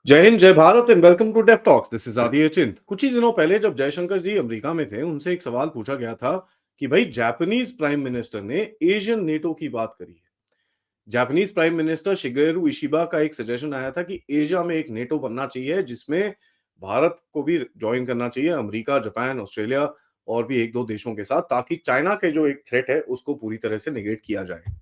जय हिंद, जय Bharat and welcome to deaf talks. This is Aadi Chint. कुछ ही दिनों पहले जब जयशंकर जी अमेरिका में थे, उनसे एक सवाल पूछा गया था कि भाई जापानीज प्राइम मिनिस्टर ने एशियन नेटो की बात करी है। Japanese prime minister Shigeru Ishiba का एक सजेशन आया था कि एशिया में एक नेटो बनना चाहिए जिसमें भारत को भी ज्वाइन करना चाहिए, अमेरिका, जापान, ऑस्ट्रेलिया और भी एक दो देशों के साथ, ताकि चाइना के जो एक थ्रेट है उसको पूरी तरह से निगेट किया जाए।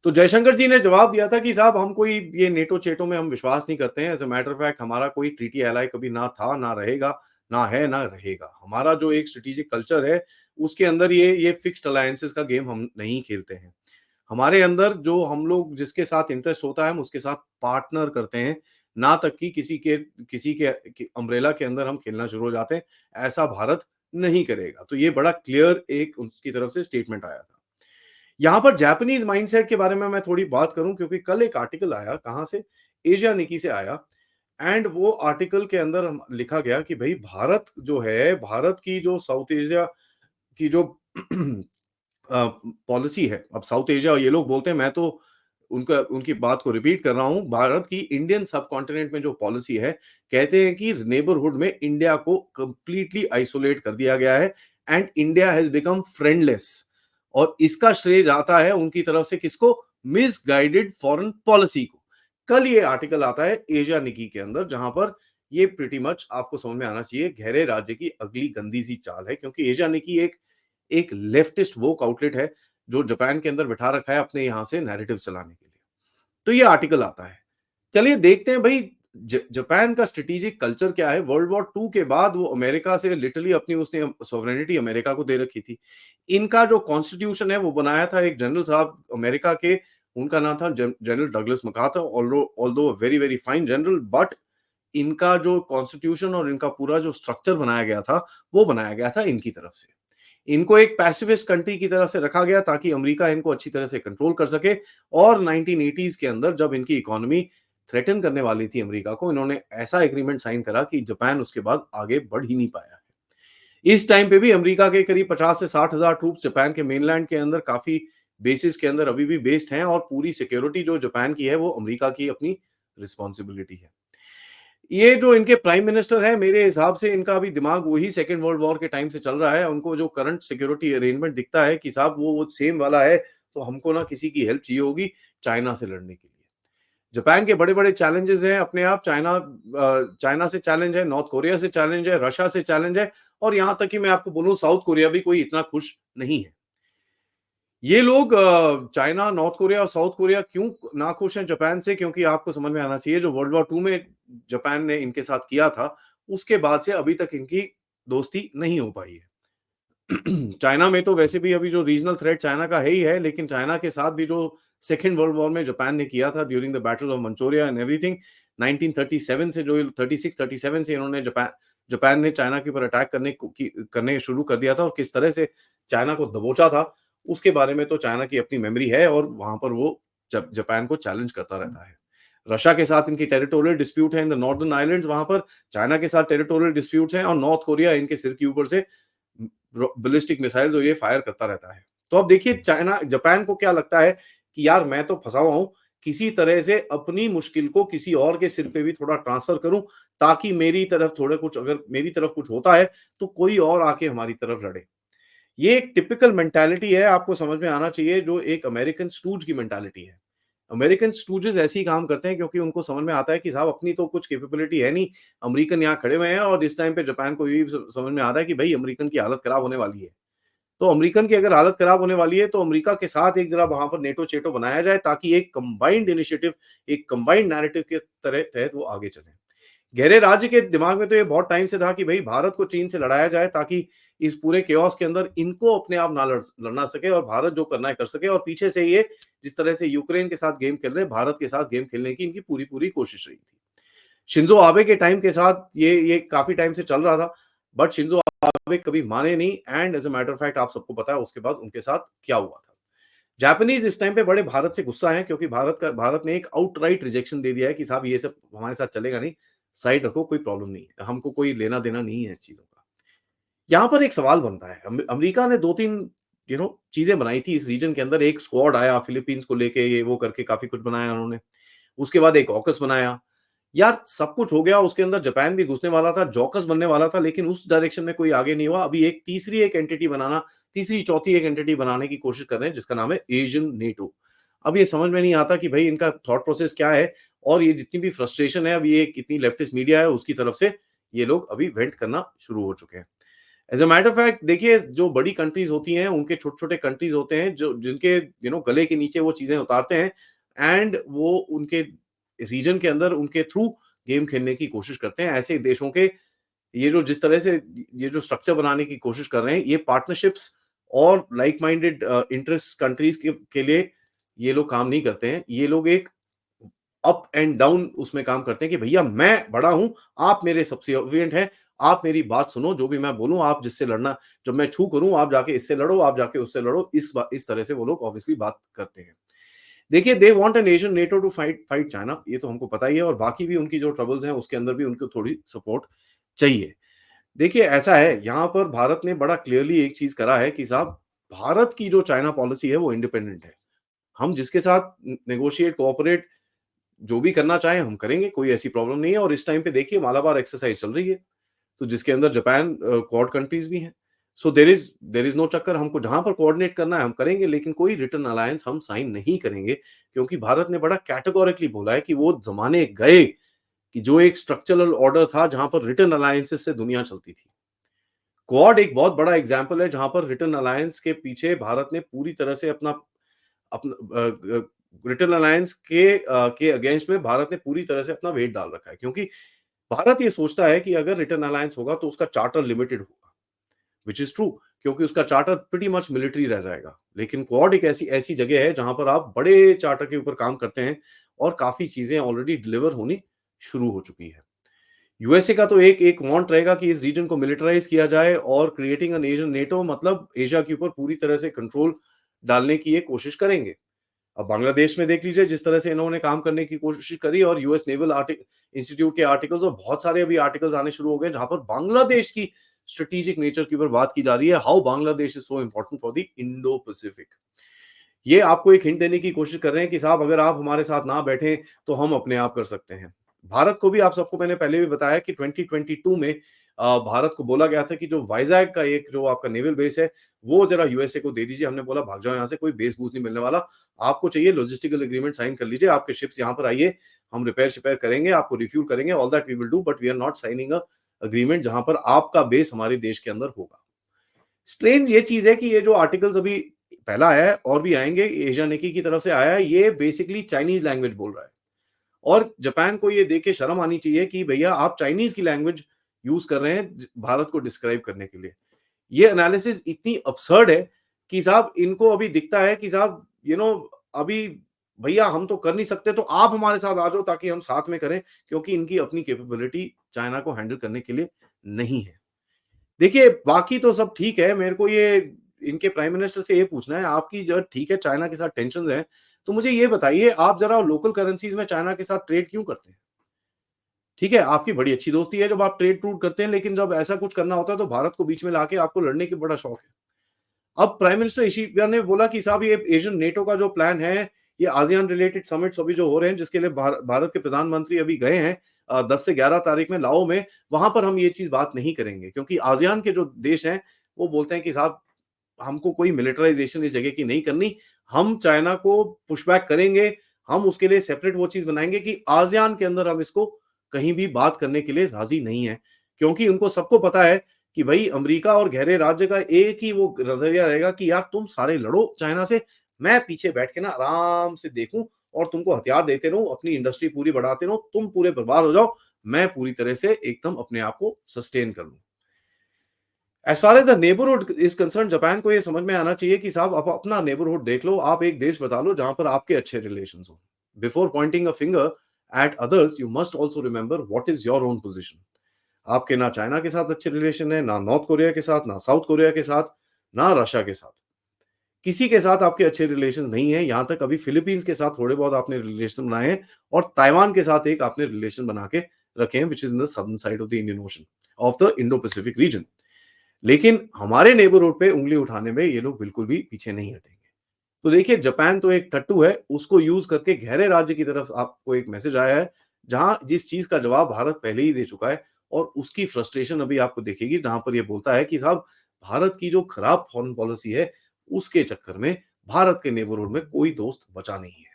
तो जयशंकर जी ने जवाब दिया था कि साहब, हम कोई ये नेटो चेटो में हम विश्वास नहीं करते हैं। As a matter of fact हमारा कोई ट्रीटी एलाई कभी ना था, ना रहेगा, ना है, ना रहेगा। हमारा जो एक स्ट्रेटेजिक कल्चर है उसके अंदर ये फिक्स्ड अलायंसेस का गेम हम नहीं खेलते हैं। हमारे अंदर जो हम लोग जिसके साथ इंटरेस्ट होता है हम उसके साथ पार्टनर करते हैं, ना तक कि किसी के अम्ब्रेला के अंदर हम खेलना शुरू हो जाते हैं। ऐसा भारत नहीं करेगा। तो ये बड़ा क्लियर एक उनकी तरफ से स्टेटमेंट आया था। यहाँ पर जापानीज माइंडसेट के बारे में मैं थोड़ी बात करूं, क्योंकि कल एक आर्टिकल आया, कहां से, एशिया निकी से आया। एंड वो आर्टिकल के अंदर लिखा गया कि भाई भारत जो है, भारत की जो साउथ एशिया की जो पॉलिसी है, अब साउथ एशिया ये लोग बोलते हैं, मैं तो उनका उनकी बात को रिपीट कर रहा हूं। भारत की इंडियन सब कॉन्टिनेंट में जो पॉलिसी है, कहते हैं कि नेबरहुड में इंडिया को कंप्लीटली आइसोलेट कर दिया गया है एंड इंडिया हैज बिकम फ्रेंडलेस। और इसका श्रेय जाता है उनकी तरफ से किसको? मिसगाइडेड फॉरेन पॉलिसी को। कल ये आर्टिकल आता है एशिया निकी के अंदर, जहां पर ये प्रीटी मच आपको समझ में आना चाहिए गहरे राज्य की अगली गंदी सी चाल है, क्योंकि एशिया निकी एक एक लेफ्टिस्ट वोक आउटलेट है जो जापान के अंदर बिठा रखा है अपने यहां से नैरेटिव चलाने के लिए। तो ये आर्टिकल आता है। चलिए देखते हैं भाई, जापान का स्ट्रेटेजिक कल्चर क्या है। वर्ल्ड वॉर टू के बाद वो अमेरिका से लिटरली अपनी उसने सॉवरेनिटी अमेरिका को दे रखी थी। इनका जो कॉन्स्टिट्यूशन है वो बनाया था एक जनरल साहब अमेरिका के, उनका नाम था General Douglas MacArthur. Although very very fine general, but इनका जो कॉन्स्टिट्यूशन और इनका पूरा जो स्ट्रक्चर बनाया गया था वो बनाया गया था इनकी तरफ से। इनको एक पैसिफिस्ट कंट्री की तरफ से रखा गया ताकि अमेरिका इनको अच्छी तरह से कंट्रोल कर सके। और 1980s के अंदर जब इनकी इकोनॉमी थ्रेटन करने वाली थी अमेरिका को, इन्होंने ऐसा एग्रीमेंट साइन करा कि जापान उसके बाद आगे बढ़ ही नहीं पाया है। इस टाइम पे भी अमेरिका के करीब 50 से 60 हजार ट्रूप्स जापान के मेनलैंड के अंदर काफी बेसिस के अंदर अभी भी बेस्ड हैं, और पूरी सिक्योरिटी जो जापान की है वो अमेरिका की अपनी रिस्पॉन्सिबिलिटी है। ये जो इनके प्राइम मिनिस्टर है, मेरे हिसाब से इनका अभी दिमाग वही सेकेंड वर्ल्ड वॉर के टाइम से चल रहा है। उनको जो करंट सिक्योरिटी अरेंजमेंट दिखता है कि साहब वो सेम वाला है, तो हमको ना किसी की हेल्प चाहिए होगी चाइना से लड़ने के लिए। जापान के बड़े-बड़े चैलेंजेस हैं अपने आप। चाइना से चैलेंज है, नॉर्थ कोरिया से चैलेंज है, रशिया से चैलेंज है, और यहां तक कि मैं आपको बोलूं साउथ कोरिया भी कोई इतना खुश नहीं है। ये लोग चाइना, नॉर्थ कोरिया और साउथ कोरिया क्यों नाखुश हैं जापान से? क्योंकि आपको समझ में आना चाहिए जो वर्ल्ड वॉर टू में जापान ने इनके साथ किया था, उसके बाद से अभी तक इनकी दोस्ती नहीं हो पाई है। चाइना में तो वैसे भी अभी जो रीजनल थ्रेट चाइना का है ही है, लेकिन चाइना के साथ भी जो सेकेंड वर्ल्ड वॉर में जापान ने किया था during the battle of Manchuria and everything, 1937 से जो 36-37 से इन्होंने जापान ने चाइना के ऊपर अटैक करने शुरू कर दिया था, और किस तरह से चाइना को दबोचा था उसके बारे में तो चाइना की अपनी मेमोरी है, और वहां पर वो जापान को चैलेंज करता रहता है। रशिया के साथ इनकी टेरिटोरियल डिस्प्यूट है इन द नॉर्दर्न आइलैंड्स, वहां पर चाइना के साथ टेरिटोरियल डिस्प्यूट्स हैं, और नॉर्थ कोरिया इनके सिर के ऊपर से बैलिस्टिक मिसाइल्स और ये फायर करता रहता है। तो अब देखिए चाइना जापान को क्या लगता है कि यार मैं तो फंसा हुआ हूं, किसी तरह से अपनी मुश्किल को किसी और के सिर पे भी थोड़ा ट्रांसफर करूं, ताकि मेरी तरफ थोड़ा कुछ, अगर मेरी तरफ कुछ होता है तो कोई और आके हमारी तरफ लड़े। ये एक टिपिकल मेंटालिटी है, आपको समझ में आना चाहिए, जो एक अमेरिकन स्टूज की मेंटालिटी है। अमेरिकन स्टूजेस ऐसे ही काम करते हैं क्योंकि उनको समझ में आता है कि साहब अपनी तो कुछ कैपेबिलिटी है नहीं, अमेरिकन यहाँ खड़े हुए हैं, और इस टाइम पे जापान को ये भी समझ में आ रहा है कि भाई अमेरिकन की हालत खराब होने वाली है। तो अमेरिकन की अगर हालत खराब होने वाली है तो अमेरिका के साथ एक जरा वहां पर नेटो चेटो बनाया जाए, ताकि एक कंबाइंड इनिशिएटिव, एक कंबाइंड नैरेटिव के तरह तहत वो आगे चले। गहरे राज्य के दिमाग में तो ये बहुत टाइम से था कि भाई भारत को चीन से लड़ाया जाए, ताकि इस पूरे केओस के अंदर इनको अपने आप ना लड़ना सके, और भारत जो करना है कर सके। और पीछे से ये जिस तरह से यूक्रेन के साथ गेम खेल रहे, भारत के साथ गेम खेलने की इनकी पूरी पूरी कोशिश रही थी। शिंजो आबे के टाइम के साथ ये काफी टाइम से चल रहा था, बट शिंजो आबे कभी माने नहीं, and as a matter of fact आप सबको पता है उसके बाद उनके साथ क्या हुआ था। जापानीज इस टाइम पे बड़े भारत से गुस्सा है, क्योंकि भारत ने एक आउटराइट रिजेक्शन दे दिया है कि साहब ये सब हमारे साथ चलेगा नहीं, साइड रखो, कोई प्रॉब्लम नहीं है, हमको कोई लेना देना नहीं है इस चीजों का। यहाँ पर एक सवाल बनता है, अमेरिका ने दो तीन चीजें बनाई थी इस रीजन के अंदर। एक स्क्वाड आया फिलीपींस को लेके, ये वो करके काफी कुछ बनाया उन्होंने। उसके बाद एक ऑकस बनाया। यार सब कुछ हो गया, उसके अंदर जापान भी घुसने वाला था, जॉकस बनने वाला था, लेकिन उस डायरेक्शन में कोई आगे नहीं हुआ। अभी एक तीसरी एक एंटिटी बनाना, तीसरी चौथी एक एंटिटी बनाने की कोशिश कर रहे हैं जिसका नाम है एशियन नेटो। अब ये समझ में नहीं आता कि भाई इनका थॉट प्रोसेस क्या है, और ये जितनी भी फ्रस्ट्रेशन है, अब ये कितनी लेफ्टिस्ट मीडिया है उसकी तरफ से, ये लोग अभी वेंट करना शुरू हो चुके हैं। As a matter of fact देखिए, जो बड़ी कंट्रीज़ होती हैं, उनके छोटे-छोटे कंट्रीज़ होते हैं जो जिनके गले के नीचे वो चीज़ें उतारते हैं, एंड वो उनके रीजन के अंदर उनके थ्रू गेम खेलने की कोशिश करते हैं। ऐसे देशों के ये जो जिस तरह से ये जो स्ट्रक्चर बनाने की कोशिश कर रहे हैं, ये पार्टनरशिप्स और लाइक माइंडेड इंटरेस्ट कंट्रीज़ के लिए ये लोग काम नहीं करते हैं। ये लोग एक अप एंड डाउन उसमें काम करते हैं कि भैया मैं बड़ा हूँ, आप मेरे सब्सिडियंट हैं, आप मेरी बात सुनो, जो भी मैं बोलूँ, आप जिससे लड़ना, जब मैं छू करूँ, आप जाके इससे लड़ो, आप जाके उससे लड़ो, इस तरह से वो लोग ऑब्वियसली बात करते हैं। देखिए, they want an Asian NATO to fight fight China, ये तो हमको पता ही है, और बाकी भी उनकी जो ट्रबल्स हैं, उसके अंदर भी उनको थोड़ी सपोर्ट चाहिए। देखिए, ऐसा है, यहाँ पर भारत ने बड़ा क्लियरली एक चीज़ करा है कि साहब, भारत की जो चाइना पॉलिसी है, वो इंडिपेंडेंट है। हम जिसके साथ नेगोशिएट, कोऑपरेट जो भी करना चाहें हम करेंगे, कोई ऐसी प्रॉब्लम नहीं है, और इस टाइम पे देखिए मालाबार एक्सरसाइज चल रही है, तो जिसके अंदर जापान क्वाड कंट्रीज़ भी हैं। सो देयर इज़ नो चक्कर, हमको जहाँ पर कोऑर्डिनेट करना है हम करेंगे, लेकिन कोई रिटर्न अलायंस हम साइन नहीं करेंगे, क्योंकि भारत ने बड़ा कैटेगोरिकली बोला है कि वो ज़माने गए कि जो एक स्ट्रक्चरल ऑर्डर था जहाँ पर रिटर्न अलायंसेस से दुनिया चलती थी। क्वाड एक बहुत बड़ा एग्जाम्पल है जहाँ पर रिटर्न अलायंस के पीछे भारत ने पूरी तरह से अपना रिटर्न अलायंस के अगेंस्ट में भारत ने पूरी तरह से अपना वेट डाल रखा है, क्योंकि भारत ये सोचता है कि अगर रिटर्न अलायंस होगा तो उसका चार्टर लिमिटेड होगा, व्हिच इज ट्रू, क्योंकि उसका चार्टर प्रीटी मच मिलिट्री रह जाएगा। लेकिन क्वाड एक ऐसी ऐसी जगह है जहां पर आप बड़े चार्टर के ऊपर काम करते हैं, और काफी चीजें ऑलरेडी डिलीवर होनी शुरू हो चुकी है। यूएसए का तो एक एक वांट रहेगा कि इस रीजन को मिलिटराइज किया जाए, और क्रिएटिंग एन एशियन नेटो मतलब एशिया के ऊपर पूरी तरह से कंट्रोल डालने की ये कोशिश करेंगे। अब बांग्लादेश में देख लीजिए जिस तरह से इन्होंने काम करने की कोशिश करी, और यूएस नेवल इंस्टीट्यूट के आर्टिकल्स और बहुत सारे अभी आर्टिकल्स आने शुरू हो गए जहां पर बांग्लादेश की स्ट्रेटेजिक नेचर के ऊपर बात की जा रही है, how Bangladesh is so important for the Indo Pacific. ये आपको एक हिंट देने की कोशिश कर रहे हैं कि साहब अगर आप हमारे साथ ना बैठे तो हम अपने आप कर सकते हैं। भारत को भी, आप सबको मैंने पहले भी बताया कि 2022 में भारत को बोला गया था कि जो वाइजैक का एक जो आपका नेवल बेस है, वो जरा यूएसए को दे दीजिए। हमने बोला भाग जाओ यहाँ से, कोई बेस बूस नहीं मिलने वाला, आपको चाहिए लॉजिस्टिकल एग्रीमेंट साइन कर लीजिए, आपके शिप्स यहाँ पर आइए, हम रिपेयर शिपेयर करेंगे, आपको रिफ्यूल करेंगे, all that we will do, but we are not signing a agreement जहां पर आपका बेस हमारे देश के अंदर होगा। स्ट्रेंज ये चीज है कि ये जो आर्टिकल्स अभी पहला आया है और भी आएंगे, एशिया नेकी की तरफ से आया है, ये बेसिकली चाइनीज लैंग्वेज बोल रहा है, और जापान को ये देख के शर्म आनी चाहिए कि भैया आप चाइनीज की लैंग्वेज यूज कर रहे हैं भारत को डिस्क्राइब करने के लिए। ये एनालिसिस इतनी अपसर्ड है कि साहब इनको अभी दिखता है कि साहब अभी भैया हम तो कर नहीं सकते, तो आप हमारे साथ आ जाओ ताकि हम साथ में करें, क्योंकि इनकी अपनी कैपेबिलिटी चाइना को हैंडल करने के लिए नहीं है। देखिए, बाकी तो सब ठीक है, मेरे को ये इनके प्राइम मिनिस्टर से ये पूछना है, आपकी जो ठीक है चाइना के साथ टेंशन्स हैं, तो मुझे ये बताइए आप ज़रा लोकल करेंसीज़ में चाइना के साथ ट्रेड क्यों करते हैं? ठीक है, आपकी बड़ी अच्छी दोस्ती है जब आप ट्रेड-ट्रूड करते हैं, लेकिन जब ऐसा कुछ करना होता है तो भारत को बीच में लाके आपको लड़ने की बड़ा शौक है। अब प्राइम मिनिस्टर इशिबा ने बोला कि साहब ये एशियन नेटो का जो प्लान है, ये आसियान रिलेटेड समिट्स अभी जो हो रहे हैं, जिसके लिए भारत के प्रधानमंत्री अभी गए हैं 10 से 11 तारीख में लाओ में, वहाँ पर हम ये चीज़ बात नहीं करेंगे, क्योंकि आसियान के जो देश हैं, वो बोलते हैं कि साहब हमको कोई मिलिटराइज़ेशन इस जगह की नहीं करनी, हम चाइना को पुशबैक करेंगे, हम उसके लिए सेपरेट वो चीज़ बनाएँगे कि आसियान के अंदर हम इसको कहीं भी बात करने के लिए राज़ी नहीं हैं। क्योंकि उनको सबको पता है कि भई अमेरिका और गहरे राज्य का एक ही वो नज़रिया रहेगा कि यार तुम सारे लड़ो चाइना से, मैं पीछे बैठ के ना आराम से देखूँ और तुमको हथियार देते रहूँ, अपनी इंडस्ट्री पूरी बढ़ाते रहूँ, तुम पूरे बर्बाद हो जाओ, मैं पूरी तरह से एकदम अपने आप को सस्टेन कर लूँ। As far as the neighbourhood is concerned, Japan को ये समझ में आना चाहिए कि साहब आप अपना नेबरहुड देख लो, आप एक देश बता लो जहाँ पर आपके अच्छे रिलेशंस हों। Before pointing a finger at others, you must also remember what is your own position. आपके ना चाइना के साथ अच्छे रिलेशन है, ना नॉर्थ कोरिया के साथ, ना साउथ कोरिया के साथ, ना रशिया के साथ। किसी के साथ आपके अच्छे रिलेशन नहीं है, यहाँ तक अभी फिलीपींस के साथ थोड़े बहुत आपने रिलेशन बनाए हैं, और ताइवान के साथ एक आपने रिलेशन बना के रखे हैं, which is in the southern side of the Indian ocean, of the Indo Pacific region. लेकिन हमारे नेबरहुड पे उँगली उठाने में ये लोग बिल्कुल भी पीछे नहीं हटेंगे। तो देखिए, जापान तो एक टट्टू है, उसको यूज़ करके गहरे राज्य की तरफ आपको एक मैसेज आया है, जहां जिस चीज का जवाब भारत पहले ही दे चुका है, और उसकी फ्रस्ट्रेशन अभी आपको दिखेगी, जहां पर ये बोलता है कि साहब भारत की जो खराब फॉरेन पॉलिसी है, उसके चक्कर में भारत के नेबरहुड में कोई दोस्त बचा नहीं है।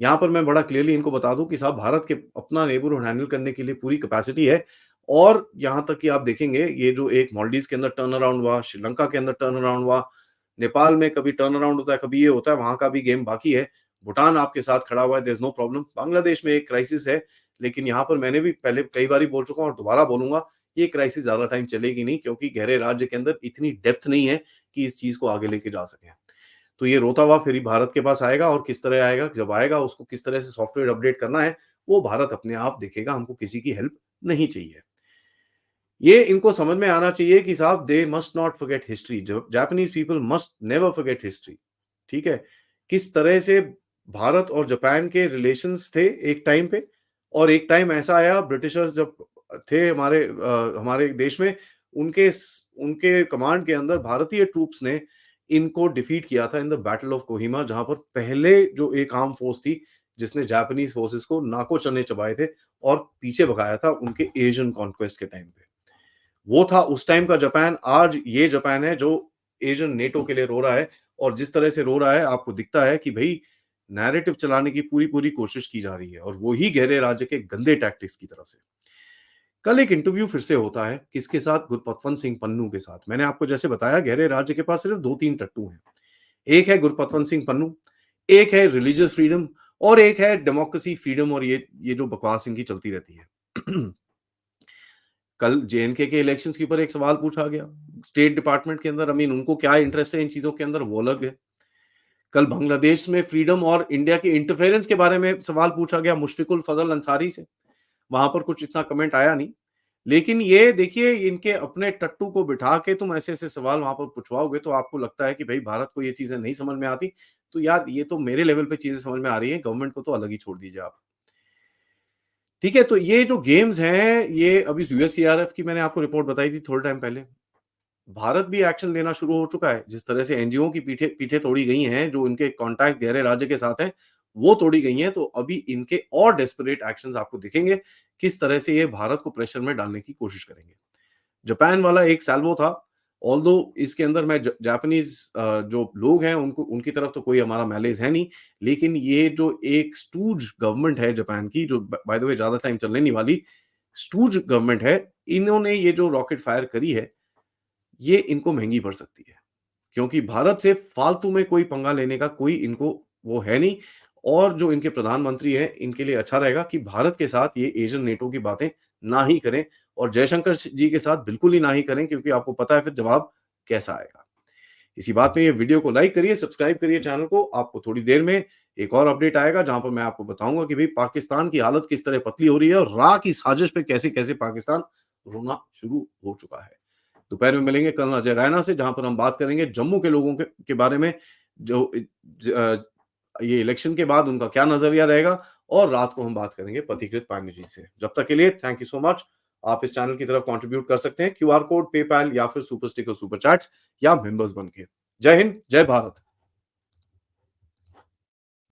यहाँ पर मैं बड़ा क्लियरली इनको बता दूं कि साहब भारत के अपना नेबरहुड हैंडल करने के लिए पूरी कैपेसिटी है। और यहाँ तक कि आप देखेंगे ये जो एक मालदीव्स के अंदर टर्न अराउंड हुआ, श्रीलंका के अंदर टर्न अराउंड हुआ, नेपाल में कभी टर्न अराउंड होता है, कभी ये होता है, वहां का भी गेम बाकी है। भूटान आपके साथ खड़ा हुआ है, there is no problem. Bangladesh में एक क्राइसिस है, लेकिन यहाँ पर मैंने भी पहले कई बार बोल चुका हूँ और दोबारा बोलूंगा, ये क्राइसिस ज्यादा टाइम चलेगी नहीं, क्योंकि गहरे राज्य के अंदर इतनी डेप्थ नहीं है कि इस चीज को आगे लेके जा सके। तो ये रोता हुआ फिर भारत के पास आएगा, और किस तरह आएगा, जब आएगा उसको किस तरह से सॉफ्टवेयर अपडेट करना है, वो भारत अपने आप देखेगा, हमको किसी की हेल्प नहीं चाहिए। ये इनको समझ में आना चाहिए कि साहब they must not forget history, Japanese people must never forget history. ठीक है, किस तरह से भारत और जापान के रिलेशंस थे एक टाइम पे, और एक टाइम ऐसा आया ब्रिटिशर्स जब थे हमारे देश में, उनके उनके कमांड के अंदर भारतीय ट्रूप्स ने इनको डिफीट किया था in the battle of Kohima, जहां पर पहले जो एक आर्म फोर्स थी जिसने जापानीज फोर्सेस को नाको चने चबाए थे और पीछे भगाया था उनके एशियन कॉन्क्वेस्ट के टाइम पे। वो था उस टाइम का जापान। आज ये जापान है जो एशियन नेटो के लिए रो रहा है, और जिस तरह से रो रहा है आपको दिखता है कि भाई नैरेटिव चलाने की पूरी पूरी कोशिश की जा रही है, और वो ही गहरे राज्य के गंदे टैक्टिक्स की तरफ से। कल एक इंटरव्यू फिर से होता है, किसके साथ? गुरपतवंत सिंह पन्नू के साथ। मैंने आपको जैसे बताया गहरे राज्य के पास सिर्फ 2-3 टट्टू हैं। एक है गुरपतवंत सिंह पन्नू, एक है रिलीजियस फ्रीडम, और एक है डेमोक्रेसी फ्रीडम, और ये जो बकवास इनकी चलती रहती है। कल जेएनके के इलेक्शंस के ऊपर एक सवाल पूछा गया स्टेट डिपार्टमेंट के अंदर, उनको क्या इंटरेस्ट है इन चीजों के अंदर, वो अलग है। कल बांग्लादेश में फ्रीडम और इंडिया के इंटरफेरेंस के बारे में सवाल पूछा गया मुशफिकुल फजल अंसारी से, वहां पर कुछ इतना कमेंट आया नहीं। लेकिन ये देखिए, इनके अपने टट्टू को बिठा के तुम ऐसे ऐसे सवाल वहां पर पूछवाओगे, तो आपको लगता है कि भाई भारत को ये चीजें नहीं समझ में आती। तो यार ये तो मेरे लेवल पे चीजें समझ में आ रही है, गवर्नमेंट को तो अलग ही छोड़ दीजिए आप। ठीक है, तो ये जो गेम्स हैं, ये अभी यूएससीआरएफ की मैंने आपको रिपोर्ट बताई थी थोड़े टाइम पहले। भारत भी एक्शन लेना शुरू हो चुका है। जिस तरह से एनजीओ की पीठे पीठे तोड़ी गई हैं, जो उनके कॉन्टैक्ट गहरे राज्य के साथ हैं, वो तोड़ी गई हैं, तो अभी इनके और डेस्परेट एक्शंस आपको दिखेंगे, किस तरह से ये भारत को प्रेशर में डालने की कोशिश करेंगे। जापान वाला एक सैल्वो था, ऑल्दो इसके अंदर मैं जापानीज जो लोग हैं उनको उनकी तरफ तो कोई हमारा मैलेज है नहीं, लेकिन ये जो एक स्टूज गवर्नमेंट है जापान की, जो बाय द वे ज्यादा टाइम चलने नहीं वाली, स्टूज गवर्नमेंट है, इन्होंने ये जो रॉकेट फायर करी है, ये इनको महंगी पड़ सकती है, क्योंकि भारत से फालतू में कोई पंगा लेने का कोई इनको वो है नहीं। और जो इनके प्रधानमंत्री हैं, इनके लिए अच्छा रहेगा कि भारत के साथ ये एशियन नेटो की बातें ना ही करें, और जयशंकर जी के साथ बिल्कुल ही ना ही करें, क्योंकि आपको पता है फिर जवाब कैसा आएगा। इसी बात में ये वीडियो को लाइक करिए, सब्सक्राइब करिए चैनल को। आपको थोड़ी देर में एक और अपडेट आएगा, जहां पर मैं आपको बताऊंगा कि भाई पाकिस्तान की हालत किस तरह पतली हो रही है, और रा की साजिश पे कैसे कैसे पाकिस्तान रोना शुरू हो चुका है। दोपहर में मिलेंगे कर्नल अजय रैना से, जहां पर हम बात करेंगे जम्मू के लोगों के बारे में, जो ये इलेक्शन के बाद उनका क्या नजरिया रहेगा, और रात को हम बात करेंगे पथिकृत पांडे जी से। जब तक के लिए थैंक यू सो मच। आप इस चैनल की तरफ कंट्रीब्यूट कर सकते हैं क्यूआर कोड, पेपैल, या फिर सुपर स्टिकर, सुपर चैट्स, या मेंबर्स बन के। जय हिंद, जय भारत।